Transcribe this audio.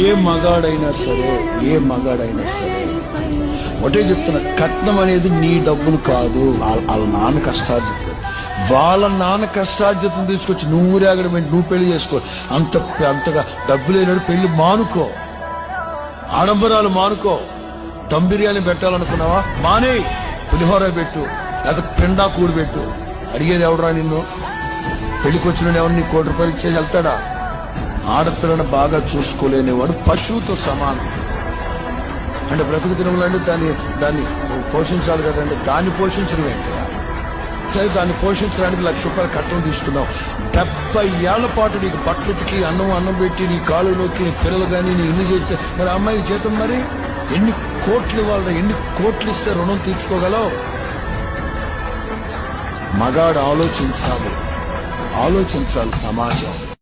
ఏ మగాడైనా సరే ఒకటే చెప్తున్నా, కట్నం అనేది నీ డబ్బులు కాదు, వాళ్ళ నాన్న కష్టార్జితం. వాళ్ళ నాన్న కష్టార్జితం తీసుకొచ్చి నువ్వు ఊరేగడం ఏంటి? నువ్వు పెళ్లి చేసుకో. అంతగా డబ్బు లేనాడు పెళ్లి మానుకో, ఆడంబరాలు మానుకో. దమ్ బిర్యానీ పెట్టాలనుకున్నావా? మానే, పులిహోర పెట్టు, లేదా పిండా కూడి పెట్టు. అడిగేది ఎవడరా నిన్ను? పెళ్లికొచ్చిన ఎవరు నీ ₹1,00,00,000 ఇచ్చేసి వెళ్తాడా? ఆడపిల్లను బాగా చూసుకోలేనివాడు పశువుతో సమానం. అంటే బ్రతుకు తినములండి, దాన్ని పోషించాలి కదండి. దాన్ని పోషించడం ఏంటి? సరే, దాన్ని పోషించడానికి ₹1,00,000 కట్నం తీసుకున్నావు. 70 ఏళ్ల పాటు నీకు బట్టలకి అన్నం పెట్టి నీ కాలు నొక్కి నీ పిల్లలు కానీ నీ ఇల్లు చేస్తే మరి అమ్మాయికి జీతం మరి ఎన్ని కోట్లు ఇవ్వాలి? ఎన్ని కోట్లు ఇస్తే రుణం తీర్చుకోగలవు? మగాడు ఆలోచించాలి సమాజం.